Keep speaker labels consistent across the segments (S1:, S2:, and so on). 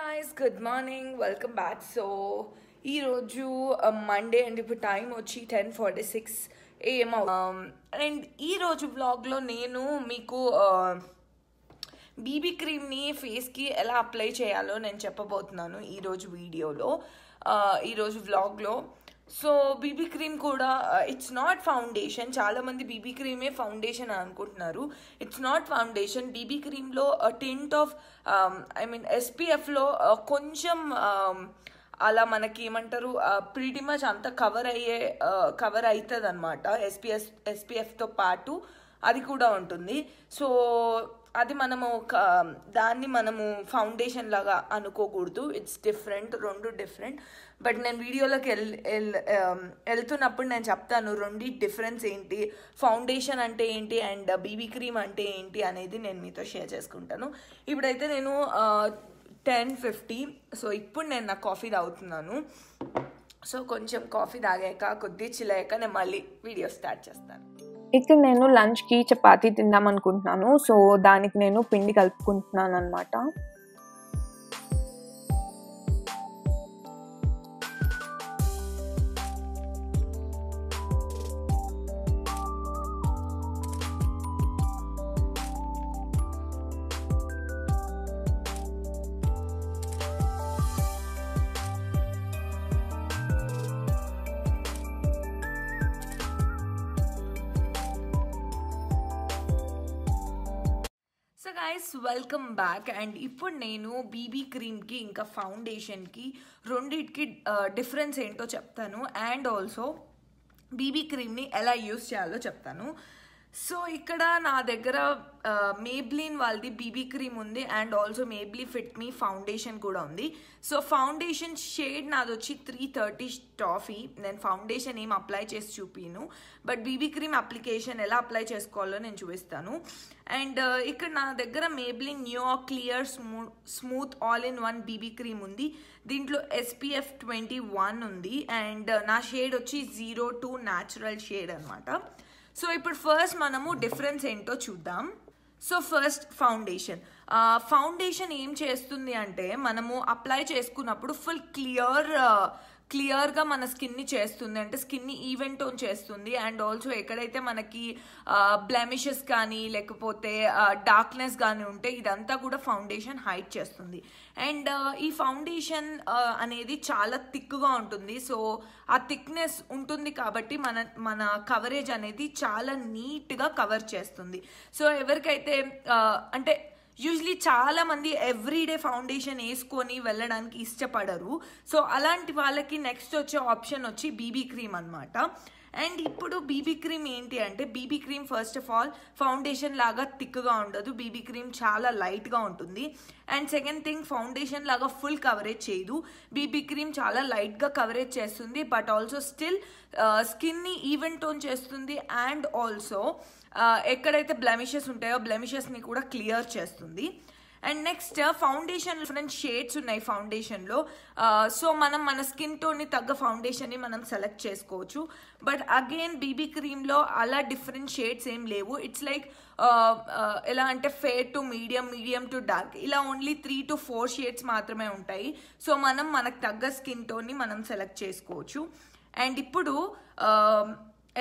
S1: guys, good morning, welcome back. So ఈ రోజు Monday and ఇప్పుడు టైం వచ్చి 10:46 AM అండ్ ఈ రోజు వ్లాగ్లో నేను మీకు బీబీ క్రీమ్ని ఫేస్కి ఎలా అప్లై చేయాలో నేను చెప్పబోతున్నాను ఈరోజు వీడియోలో, ఈరోజు వ్లాగ్లో. సో బీబీ క్రీమ్ కూడా ఇట్స్ నాట్ ఫౌండేషన్. చాలామంది బీబీ క్రీమే ఫౌండేషన్ అని అనుకుంటున్నారు. It's not foundation. బీబీ క్రీమ్లో టింట్ ఆఫ్ ఎస్పీఎఫ్లో కొంచెం అలా మనకి ఏమంటారు ప్రీటీ మచ్ అంతా కవర్ అవుతుంది అనమాట. ఎస్పీఎఫ్తో పాటు అది కూడా ఉంటుంది. సో అది మనము దాన్ని మనము ఫౌండేషన్ లాగా అనుకోకూడదు. ఇట్స్ డిఫరెంట్, రెండు డిఫరెంట్. బట్ నేను వీడియోలోకి వెళ్తున్నప్పుడు నేను చెప్తాను రెండి డిఫరెన్స్ ఏంటి, ఫౌండేషన్ అంటే ఏంటి అండ్ బీబీ క్రీమ్ అంటే ఏంటి అనేది నేను మీతో షేర్ చేసుకుంటాను. ఇప్పుడైతే నేను 10:50. సో ఇప్పుడు నేను నా కాఫీ తాగుతున్నాను. సో కొంచెం కాఫీ తాగాక కొద్దిగా చిల్లయ్యాక నేను మళ్ళీ వీడియో స్టార్ట్ చేస్తాను.
S2: ఇక్కడ నేను లంచ్కి చపాతీ తిందాం అనుకుంటున్నాను. సో దానికి నేను పిండి కలుపుకుంటున్నాను అనమాట.
S1: So guys, welcome back. And ఇప్పుడు నేను బీబీ క్రీమ్కి ఇంకా ఫౌండేషన్కి రెండింటికి డిఫరెన్స్ ఏంటో చెప్తాను. అండ్ ఆల్సో బీబీ క్రీమ్ని ఎలా యూస్ చేయాలో చెప్తాను. సో ఇక్కడ నా దగ్గర మేబ్లిన్ వాళ్ళది బీబీ క్రీమ్ ఉంది and also Maybelline Fit Me foundation కూడా ఉంది. సో ఫౌండేషన్ షేడ్ నాది వచ్చి 330 టాఫీ. నేను ఫౌండేషన్ ఏం అప్లై చేసి చూపిను, బట్ బీబీ క్రీమ్ అప్లికేషన్ ఎలా అప్లై చేసుకోవాలో నేను చూపిస్తాను. అండ్ ఇక్కడ నా దగ్గర Maybelline new clear smooth all in one BB cream ఉంది. దీంట్లో SPF 21 ఉంది అండ్ నా షేడ్ వచ్చి 02 న్యాచురల్ షేడ్ అనమాట. సో ఇప్పుడు ఫస్ట్ మనము డిఫరెన్స్ ఏంటో చూద్దాం. సో ఫస్ట్ ఫౌండేషన్ ఏం చేస్తుంది అంటే మనము అప్లై చేసుకున్నప్పుడు ఫుల్ క్లియర్గా మన స్కిన్ని చేస్తుంది, అంటే స్కిన్ని ఈవెన్ టోన్ చేస్తుంది. అండ్ ఆల్సో ఎక్కడైతే మనకి బ్లెమిషెస్ కానీ లేకపోతే డార్క్నెస్ కానీ ఉంటే ఇదంతా కూడా ఫౌండేషన్ హైడ్ చేస్తుంది. అండ్ ఈ ఫౌండేషన్ అనేది చాలా థిక్గా ఉంటుంది. సో ఆ థిక్నెస్ ఉంటుంది కాబట్టి మన కవరేజ్ అనేది చాలా నీట్గా కవర్ చేస్తుంది. సో ఎవరికైతే అంటే యూజువలీ చాలామంది ఎవ్రీడే ఫౌండేషన్ వేసుకొని వెళ్ళడానికి ఇష్టపడరు. సో అలాంటి వాళ్ళకి నెక్స్ట్ వచ్చే ఆప్షన్ వచ్చి బీబీ క్రీమ్ అనమాట. అండ్ ఇప్పుడు బీబీ క్రీమ్ ఏంటి అంటే BB cream first of all foundation లాగా థిక్గా ఉండదు. బీబీ క్రీమ్ చాలా లైట్గా ఉంటుంది. అండ్ సెకండ్ థింగ్, ఫౌండేషన్ లాగా ఫుల్ కవరేజ్ చేయదు. బీబీ క్రీమ్ చాలా లైట్గా కవరేజ్ చేస్తుంది, బట్ ఆల్సో స్టిల్ స్కిన్ని ఈవెన్ టోన్ చేస్తుంది. అండ్ ఆల్సో ఎక్కడైతే బ్లెమిషెస్ ఉంటాయో బ్లెమిషెస్ని కూడా క్లియర్ చేస్తుంది. And next foundation different shades ఉన్నాయి ఫౌండేషన్లో. సో మనం మన స్కిన్ టోన్ని తగ్గ ఫౌండేషన్ని మనం సెలెక్ట్ చేసుకోవచ్చు. బట్ అగైన్ బీబీ క్రీమ్లో అలా డిఫరెంట్ షేడ్స్ ఏం లేవు. ఇట్స్ లైక్ ఎలా అంటే fair to medium, medium to dark, ఇలా ఓన్లీ 3 to 4 షేడ్స్ మాత్రమే ఉంటాయి. సో మనకు తగ్గ స్కిన్ టోన్ని మనం సెలెక్ట్ చేసుకోవచ్చు. అండ్ ఇప్పుడు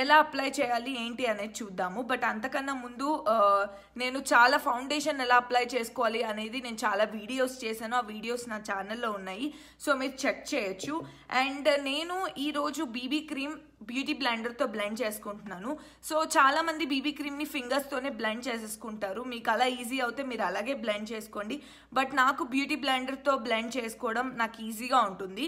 S1: ఎలా అప్లై చేయాలి ఏంటి అనేది చూద్దాము. బట్ అంతకన్నా ముందు నేను చాలా ఫౌండేషన్ ఎలా అప్లై చేసుకోవాలి అనేది నేను చాలా వీడియోస్ చేశాను. ఆ వీడియోస్ నా ఛానల్లో ఉన్నాయి, సో మీరు చెక్ చేయొచ్చు. అండ్ నేను ఈరోజు బీబీ క్రీమ్ బ్యూటీ బ్లెండర్తో బ్లెండ్ చేసుకుంటున్నాను. సో చాలామంది బీబీ క్రీమ్ని ఫింగర్స్తోనే బ్లెండ్ చేసేసుకుంటారు. మీకు అలా ఈజీ అవుతే మీరు అలాగే బ్లెండ్ చేసుకోండి. బట్ నాకు బ్యూటీ బ్లెండర్తో బ్లెండ్ చేసుకోవడం నాకు ఈజీగా ఉంటుంది.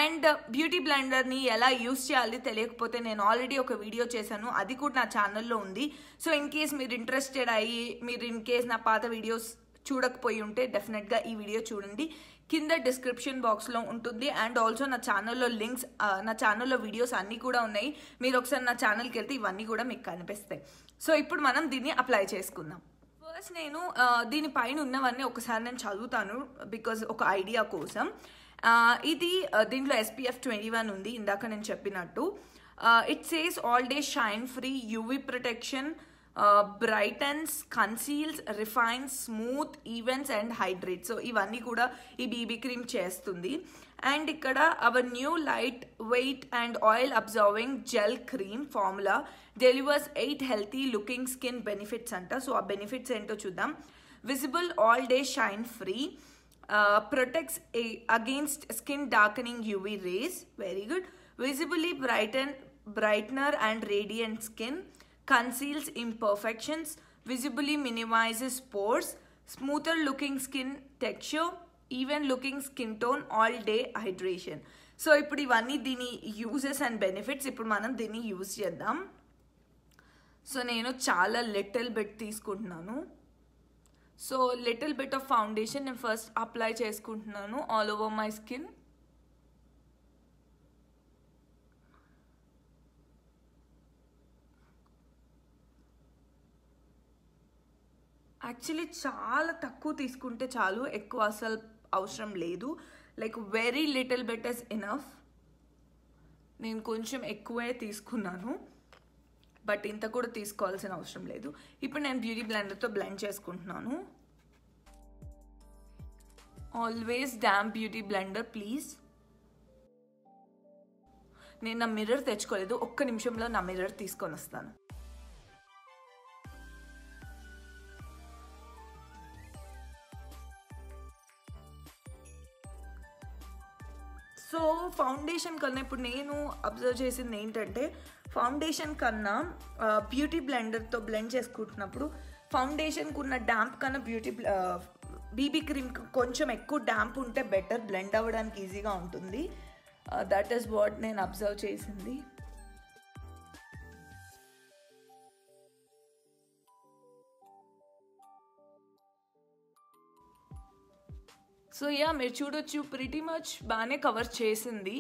S1: అండ్ బ్యూటీ బ్లెండర్ని ఎలా యూస్ చేయాలి తెలియకపోతే నేను ఆల్రెడీ ఒక వీడియో చేశాను, అది కూడా నా ఛానల్లో ఉంది. సో ఇన్ కేస్ మీరు ఇంట్రెస్టెడ్ అయ్యి మీరు ఇన్ కేస్ నా పాత వీడియోస్ చూడకపోయి ఉంటే డెఫినెట్గా ఈ వీడియో చూడండి. కింద డిస్క్రిప్షన్ బాక్స్లో ఉంటుంది. అండ్ ఆల్సో నా ఛానల్లో లింక్స్, నా ఛానల్లో వీడియోస్ అన్నీ కూడా ఉన్నాయి. మీరు ఒకసారి నా ఛానల్కి వెళ్తే ఇవన్నీ కూడా మీకు కనిపిస్తాయి. సో ఇప్పుడు మనం దీన్ని అప్లై చేసుకుందాం. ఫస్ట్ నేను దీనిపైన ఉన్నవన్నీ ఒకసారి నేను చదువుతాను బికాజ్ ఒక ఐడియా కోసం. ఇది దీంట్లో SPF 21 ఉంది ఇందాక నేను చెప్పినట్టు. It says all day shine free, UV protection, brightens, conceals, refines, smooth, evens and hydrate. So ఇవన్నీ కూడా ఈ బీబీ క్రీమ్ చేస్తుంది. అండ్ ఇక్కడ our new lightweight and oil absorbing gel cream formula delivers 8 healthy looking skin benefits అంట. So ఆ benefits ఏంటో చూద్దాం. Visible all day shine free, protects against skin darkening UV rays, very good. Visibly brightener and radiant skin, conceals imperfections, visibly minimizes pores, smoother looking skin texture, even looking skin tone, all day hydration. So ఇప్పుడు ఇవన్నీ దీని uses and benefits. ఇప్పుడు మనం దీన్ని use చేద్దాం. So నేను చాలా little bit తీసుకుంటున్నాను. So little bit of foundation నేను ఫస్ట్ అప్లై చేసుకుంటున్నాను all over my skin. Actually చాలా తక్కువ తీసుకుంటే చాలు, ఎక్కువ అసలు అవసరం లేదు. Like very little bit is enough. నేను కొంచెం ఎక్కువే తీసుకున్నాను, బట్ ఇంత కూడా తీసుకోవాల్సిన అవసరం లేదు. ఇప్పుడు నేను బ్యూటీ బ్లెండర్తో బ్లెండ్ చేసుకుంటున్నాను. Always damp beauty blender please. నేను నా మిర్రర్ తెచ్చుకోలేదు, ఒక్క నిమిషంలో నా మిర్రర్ తీసుకొని వస్తాను. సో ఫౌండేషన్ కన్నా ఇప్పుడు నేను అబ్జర్వ్ చేసింది ఏంటంటే, ఫౌండేషన్ కన్నా బ్యూటీ బ్లెండర్తో బ్లెండ్ చేసుకుంటున్నప్పుడు ఫౌండేషన్కి ఉన్న డాంప్ కన్నా బీబీ క్రీమ్ కొంచెం ఎక్కువ డాంప్ ఉంటే బెటర్, బ్లెండ్ అవ్వడానికి ఈజీగా ఉంటుంది. దట్ ఈస్ వాట్ నేను అబ్జర్వ్ చేసింది. సో యా, మీరు చూడొచ్చు ప్రిటీ మచ్ బాగానే కవర్ చేసింది.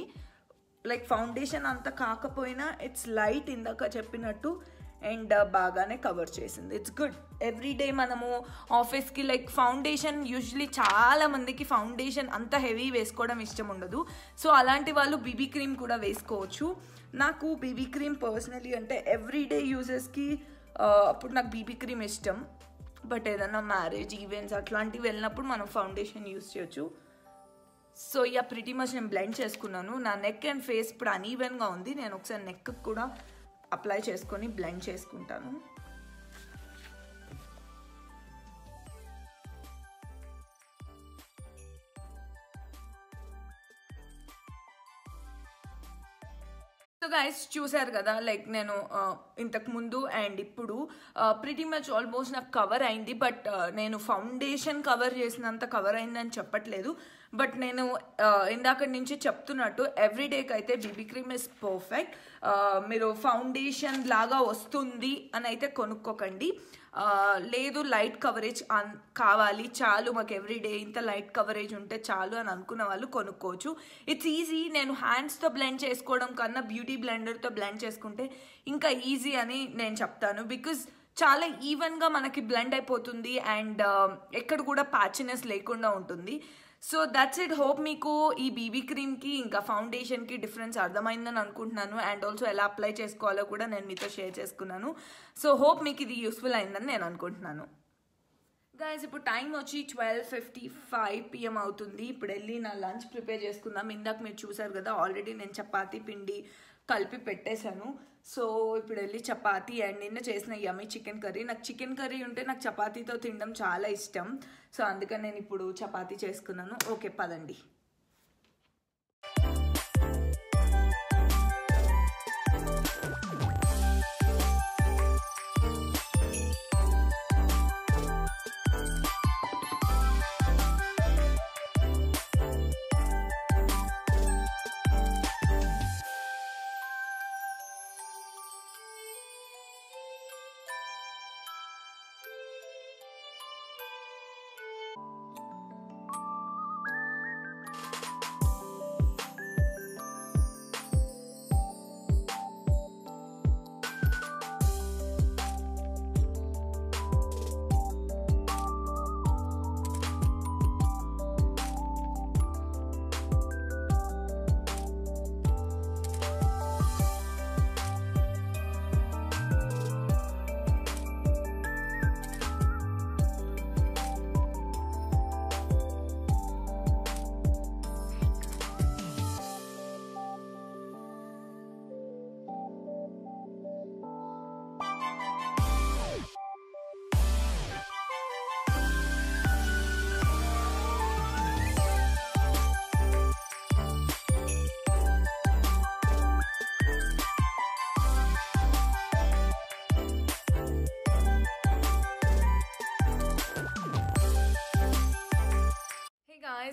S1: లైక్ ఫౌండేషన్ అంత కాకపోయినా ఇట్స్ లైట్, ఇందాక చెప్పినట్టు, అండ్ బాగానే కవర్ చేసింది. It's good. ఎవ్రీడే మనము ఆఫీస్కి లైక్ ఫౌండేషన్ యూజువలీ చాలా మందికి ఫౌండేషన్ అంత హెవీ వేసుకోవడం ఇష్టం ఉండదు. సో అలాంటి వాళ్ళు బీబీ క్రీమ్ కూడా వేసుకోవచ్చు. నాకు బీబీ క్రీమ్ పర్సనలీ అంటే ఎవ్రీడే యూజెస్కి అప్పుడు నాకు బీబీ క్రీమ్ ఇష్టం. బట్ ఏదన్నా మ్యారేజ్ ఈవెంట్స్ అట్లాంటివి వెళ్ళినప్పుడు మనం ఫౌండేషన్ యూజ్ చేయొచ్చు. సో యా, ప్రిటీ మచ్ నేను బ్లెండ్ చేసుకున్నాను. నా నెక్ అండ్ ఫేస్ ఇప్పుడు అన్ఈవెన్గా ఉంది. నేను ఒకసారి నెక్ కూడా అప్లై చేసుకొని బ్లెండ్ చేసుకుంటాను. సో గైస్ చూసారు కదా, లైక్ నేను ఇంతకు ముందు అండ్ ఇప్పుడు ప్రిటీ మచ్ ఆల్మోస్ట్ నాకు కవర్ అయింది. బట్ నేను ఫౌండేషన్ కవర్ చేసినంత కవర్ అయిందని చెప్పట్లేదు. బట్ నేను ఇందాక నుంచి చెప్తున్నట్టు ఎవ్రీడేకి అయితే బీబీ క్రీమ్ ఇస్ పర్ఫెక్ట్. మీరు ఫౌండేషన్ లాగా వస్తుంది అని అయితే కొనుక్కోకండి. లేదు లైట్ కవరేజ్ కావాలి, చాలు మాకు ఎవ్రీడే ఇంత లైట్ కవరేజ్ ఉంటే చాలు అని అనుకున్న వాళ్ళు కొనుక్కోవచ్చు. It's easy. నేను హ్యాండ్స్తో బ్లెండ్ చేసుకోవడం కన్నా బ్యూటీ బ్లెండర్తో బ్లెండ్ చేసుకుంటే ఇంకా ఈజీ అని నేను చెప్తాను. బికాజ్ చాలా ఈవెన్గా మనకి బ్లెండ్ అయిపోతుంది అండ్ ఎక్కడ కూడా ప్యాచినెస్ లేకుండా ఉంటుంది. So that's it. హోప్ మీకు ఈ బీబీ క్రీమ్కి ఇంకా ఫౌండేషన్కి డిఫరెన్స్ అర్థమైందని అనుకుంటున్నాను. అండ్ ఆల్సో ఎలా అప్లై చేసుకోవాలో కూడా నేను మీతో షేర్ చేసుకున్నాను. సో హోప్ మీకు ఇది యూస్ఫుల్ అయిందని నేను అనుకుంటున్నాను. గైస్ ఇప్పుడు టైం వచ్చి 12:55 PM అవుతుంది. ఇప్పుడు వెళ్ళి నా లంచ్ ప్రిపేర్ చేసుకుందాం. ఇందాక మీరు చూసారు కదా, ఆల్రెడీ నేను చపాతీ పిండి కలిపి పెట్టేశాను. సో ఇప్పుడు వెళ్ళి చపాతీ అండ్ నిన్న చేసిన యమ్మీ చికెన్ కర్రీ. నాకు చికెన్ కర్రీ ఉంటే నాకు చపాతీతో తినడం చాలా ఇష్టం. సో అందుకని నేను ఇప్పుడు చపాతీ చేసుకున్నాను. ఓకే పదండి.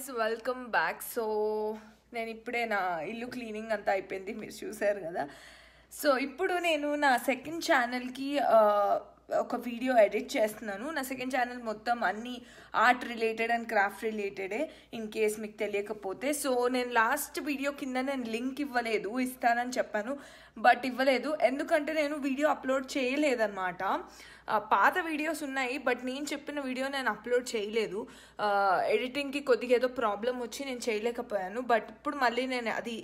S1: guys, welcome back. So నేను ఇప్పుడే నా ఇల్లు క్లీనింగ్ అంతా అయిపోయింది, మీరు చూసారు కదా. సో ఇప్పుడు నేను నా సెకండ్ ఛానల్కి ఒక వీడియో ఎడిట్ చేస్తున్నాను. నా సెకండ్ ఛానల్ మొత్తం అన్ని ఆర్ట్ రిలేటెడ్ అండ్ క్రాఫ్ట్ రిలేటెడే, ఇన్ కేస్ మీకు తెలియకపోతే. సో నేను లాస్ట్ వీడియో కింద నేను లింక్ ఇవ్వలేదు, ఇస్తానని చెప్పాను, బట్ ఇవ్వలేదు ఎందుకంటే నేను వీడియో అప్లోడ్ చేయలేదన్నమాట. పాత వీడియోస్ ఉన్నాయి, బట్ నేను చెప్పిన వీడియో నేను అప్లోడ్ చేయలేదు. ఎడిటింగ్కి కొద్దిగా ఏదో ప్రాబ్లం వచ్చి నేను చేయలేకపోయాను. బట్ ఇప్పుడు మళ్ళీ నేను అది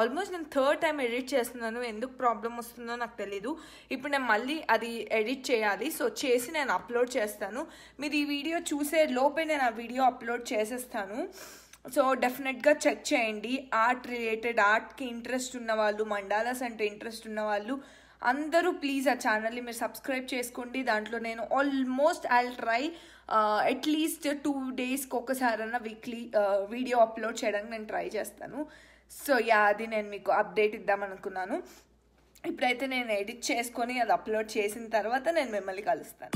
S1: ఆల్మోస్ట్ నేను థర్డ్ టైం ఎడిట్ చేస్తున్నాను. ఎందుకు ప్రాబ్లం వస్తుందో నాకు తెలీదు. ఇప్పుడు నేను మళ్ళీ అది ఎడిట్ చేయాలి. సో చేసి నేను అప్లోడ్ చేస్తాను. మీరు ఈ వీడియో చూసే లోపే నేను ఆ వీడియో అప్లోడ్ చేసేస్తాను. సో డెఫినెట్గా చెక్ చేయండి. ఆర్ట్ రిలేటెడ్, ఆర్ట్కి ఇంట్రెస్ట్ ఉన్న వాళ్ళు, మండాలాస్ అంటే ఇంట్రెస్ట్ ఉన్న వాళ్ళు అందరూ ప్లీజ్ ఆ ఛానల్ని మీరు సబ్స్క్రైబ్ చేసుకోండి. దాంట్లో నేను ఆల్మోస్ట్ ఐ ట్రై అట్లీస్ట్ 2 డేస్కి ఒకసారన్నా వీక్లీ వీడియో అప్లోడ్ చేయడానికి నేను ట్రై చేస్తాను. సో అది నేను మీకు అప్డేట్ ఇద్దామనుకున్నాను. ఇప్పుడైతే నేను ఎడిట్ చేసుకొని అది అప్లోడ్ చేసిన తర్వాత నేను మిమ్మల్ని కలుస్తాను.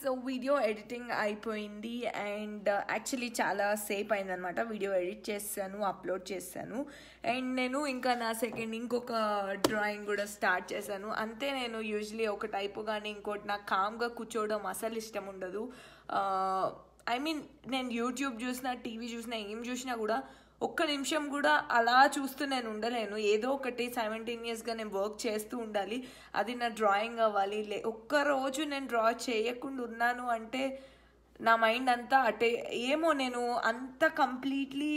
S1: సో వీడియో ఎడిటింగ్ అయిపోయింది అండ్ యాక్చువల్లీ చాలా సేపు అయిందనమాట. వీడియో ఎడిట్ చేశాను, అప్లోడ్ చేశాను అండ్ నేను ఇంకా నా సెకండ్ ఇంకొక డ్రాయింగ్ కూడా స్టార్ట్ చేశాను. అంతే, నేను యూజువలీ ఒక టైపు కానీ ఇంకోటి నాకు కామ్గా కూర్చోవడం అసలు ఇష్టం ఉండదు. ఐ మీన్ నేను యూట్యూబ్ చూసినా, టీవీ చూసినా, ఏం చూసినా కూడా ఒక్క నిమిషం కూడా అలా చూస్తూ నేను ఉండలేను. ఏదో ఒకటి సైమల్టేనియస్గా నేను వర్క్ చేస్తూ ఉండాలి. అది నా డ్రాయింగ్ అవ్వాలి. ఒక్కరోజు నేను డ్రా చేయకుండా ఉన్నాను అంటే నా మైండ్ అంతా అటే, ఏమో నేను అంత కంప్లీట్లీ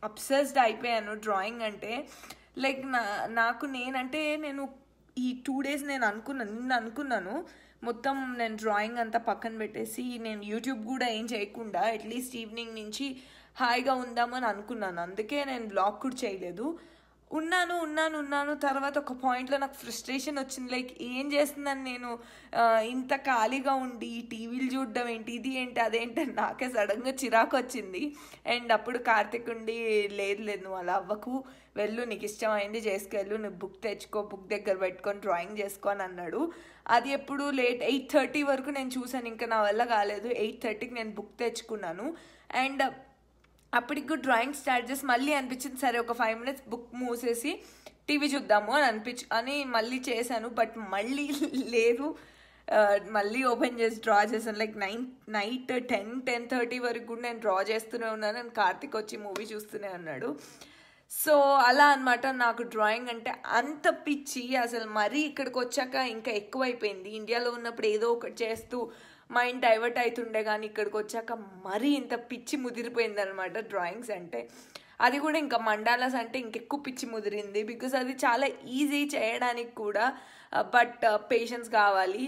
S1: అబ్సెస్డ్ అయిపోయాను డ్రాయింగ్ అంటే. లైక్ నాకు నేనంటే నేను ఈ 2 days నేను అనుకున్నాను మొత్తం నేను డ్రాయింగ్ అంతా పక్కన పెట్టేసి నేను యూట్యూబ్ కూడా ఏం చేయకుండా అట్లీస్ట్ ఈవినింగ్ నుంచి హాయిగా ఉందామని అనుకున్నాను. అందుకే నేను బ్లాగ్ కూడా చేయలేదు. ఉన్నాను తర్వాత ఒక పాయింట్లో నాకు ఫ్రస్ట్రేషన్ వచ్చింది. లైక్ ఏం చేస్తున్నాను నేను, ఇంత ఖాళీగా ఉండి టీవీలు చూడడం ఏంటి, ఇది ఏంటి, అదేంటి, నాకే సడన్గా చిరాకు వచ్చింది. అండ్ అప్పుడు కార్తిక్ ఉండి లేదు నువ్వు అలా అవ్వకు, వెళ్ళు, నీకు ఇష్టమైంది చేసుకెళ్ళు, నువ్వు బుక్ తెచ్చుకో, బుక్ దగ్గర పెట్టుకొని డ్రాయింగ్ చేసుకో అని అన్నాడు. అది ఎప్పుడు లేట్ 8:30 వరకు నేను చూసాను. ఇంకా నా వల్ల కాలేదు. 8:30కి నేను బుక్ తెచ్చుకున్నాను అండ్ అప్పటికి డ్రాయింగ్ స్టార్ట్ చేసి మళ్ళీ అనిపించింది సరే ఒక 5 minutes బుక్ మూసేసి టీవీ చూద్దాము అని మళ్ళీ చేశాను. బట్ మళ్ళీ లేదు, మళ్ళీ ఓపెన్ చేసి డ్రా చేశాను. లైక్ నైట్ 10:30 వరకు కూడా నేను డ్రా చేస్తూనే ఉన్నాను అండ్ కార్తిక్ వచ్చి మూవీ చూస్తూనే ఉన్నాడు. సో అలా అనమాట. నాకు డ్రాయింగ్ అంటే అంత పిచ్చి అసలు. మరీ ఇక్కడికి వచ్చాక ఇంకా ఎక్కువైపోయింది. ఇండియాలో ఉన్నప్పుడు ఏదో ఒకటి చేస్తూ మైండ్ డైవర్ట్ అవుతుండే, కానీ ఇక్కడికి వచ్చాక మరీ ఇంత పిచ్చి ముదిరిపోయింది అనమాట డ్రాయింగ్స్ అంటే. అది కూడా ఇంకా మండాలాస్ అంటే ఇంకెక్కువ పిచ్చి ముదిరింది. బికాస్ అది చాలా ఈజీ చేయడానికి కూడా, బట్ పేషెన్స్ కావాలి.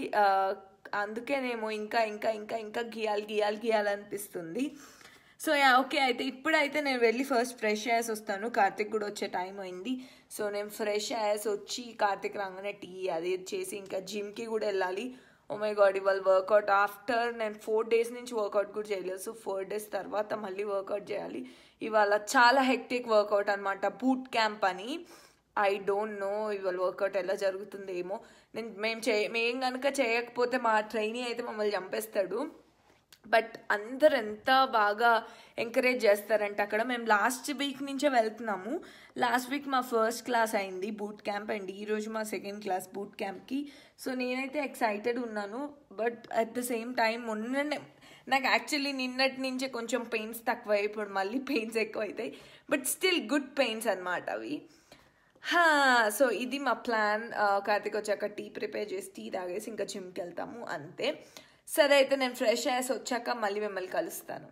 S1: అందుకేనేమో ఇంకా ఇంకా ఇంకా ఇంకా గీయాలనిపిస్తుంది. సో ఓకే, అయితే ఇప్పుడైతే నేను వెళ్ళి ఫస్ట్ ఫ్రెష్ అయ్యేసి వస్తాను. కార్తిక్ కూడా వచ్చే టైం అయింది. సో నేను ఫ్రెష్ అయ్యేసి వచ్చి కార్తిక్ రాగానే టీ అది చేసి ఇంకా జిమ్కి కూడా వెళ్ళాలి. ఓ మై గాడ్, ఇవాళ వర్కౌట్ ఆఫ్టర్ నేను 4 days నుంచి వర్కౌట్ కూడా చేయలేదు. సో 4 days తర్వాత మళ్ళీ వర్కౌట్ చేయాలి. ఇవాళ చాలా హెక్టిక్ వర్కౌట్ అనమాట, బూట్ క్యాంప్ అని. ఐ డోంట్ నో ఇవాళ వర్కౌట్ ఎలా జరుగుతుందేమో. మేము కనుక చేయకపోతే మా ట్రైనీ అయితే మమ్మల్ని చంపేస్తాడు. బట్ అందరు ఎంత బాగా ఎంకరేజ్ చేస్తారంటే అక్కడ. మేము లాస్ట్ వీక్ నుంచే వెళ్తున్నాము. లాస్ట్ వీక్ మా ఫస్ట్ క్లాస్ అయింది బూట్ క్యాంప్ అండ్ ఈరోజు మా సెకండ్ క్లాస్ బూట్ క్యాంప్కి. సో నేనైతే ఎక్సైటెడ్ ఉన్నాను. But at the same time నాకు యాక్చువల్లీ నిన్నటి నుంచే కొంచెం పెయిన్స్ తక్కువ, ఇప్పుడు మళ్ళీ పెయిన్స్ ఎక్కువ అవుతాయి. బట్ స్టిల్ గుడ్ పెయిన్స్ అనమాట అవి. సో ఇది మా ప్లాన్. కార్తిక్ వచ్చాక టీ ప్రిపేర్ చేసి టీ తాగేసి ఇంకా జిమ్కి వెళ్తాము, అంతే. సరే అయితే నేను ఫ్రెష్ అయ్యేసి వచ్చాక మళ్ళీ మిమ్మల్ని కలుస్తాను.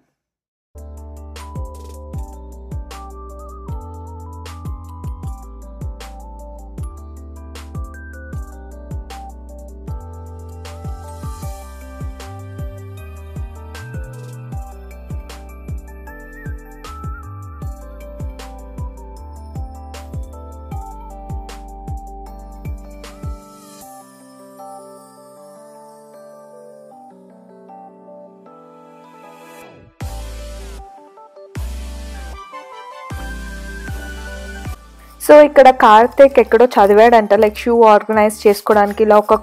S2: సో ఇక్కడ కార్తిక్ ఎక్కడో చదివాడంట, లైక్ షూ ఆర్గనైజ్ చేసుకోవడానికి ఇలా ఒక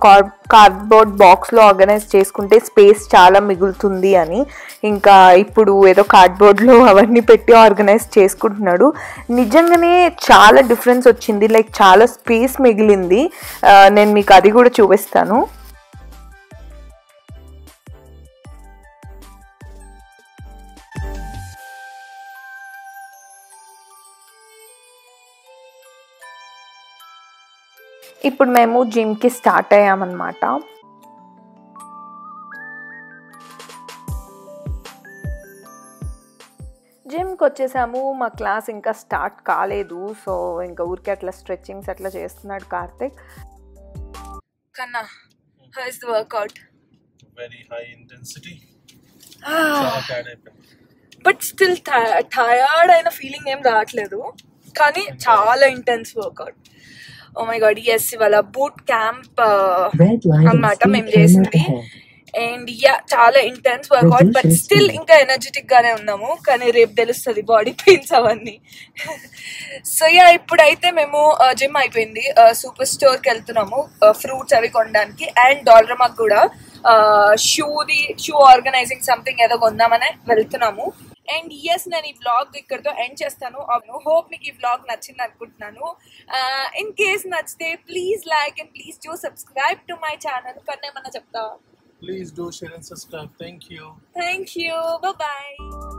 S2: కార్డ్బోర్డ్ బాక్స్లో ఆర్గనైజ్ చేసుకుంటే స్పేస్ చాలా మిగులుతుంది అని. ఇంకా ఇప్పుడు ఏదో కార్డ్బోర్డ్లో అవన్నీ పెట్టి ఆర్గనైజ్ చేసుకుంటున్నాడు. నిజంగానే చాలా డిఫరెన్స్ వచ్చింది, లైక్ చాలా స్పేస్ మిగిలింది. నేను మీకు అది కూడా చూపిస్తాను. ఇప్పుడు మేము జిమ్కి స్టార్ట్ అయ్యామన్నమాట. జిమ్కి వచ్చేసాము. మా క్లాస్ ఇంకా స్టార్ట్ కాలేదు, సో ఇంకా ఊరికే అట్లా స్ట్రెచ్చింగ్స్ అట్లా చేస్తున్నాడు కార్తిక్.
S1: కన్నా, how is the workout?
S3: Very high intensity.
S1: But still tired అయిన ఫీలింగ్ ఏం రావట్లేదు, కానీ చాలా intense workout. Oh my god, yes, ఇవాళ బూట్ క్యాంప్ అన్నమాట మేము చేసింది. అండ్ యా, చాలా ఇంటెన్స్ వర్కౌట్, బట్ స్టిల్ ఇంకా ఎనర్జెటిక్ గానే ఉన్నాము. కానీ రేపు తెలుస్తుంది బాడీ పెయిన్స్ అవన్నీ. సో యా, ఇప్పుడైతే మేము జిమ్ అయిపోయింది, సూపర్ స్టోర్కి వెళ్తున్నాము ఫ్రూట్స్ అవి కొనడానికి. అండ్ డాలరమాకు కూడా షూ ఆర్గనైజింగ్ సంథింగ్ ఏదో కొందామని వెళ్తున్నాము. అండ్ ఎస్, నేను ఈ వ్లాగ్ ఇక్కడితో ఎండ్ చేస్తాను. హోప్ మీకు ఈ వ్లాగ్ నచ్చింది అనుకుంటున్నాను. ఇన్ కేస్ నచ్చితే please like and please do subscribe to my channel. కన్నా ఏమన్నా చెప్తావా?
S3: Please do share and subscribe. Thank you.
S1: Thank you. Bye-bye.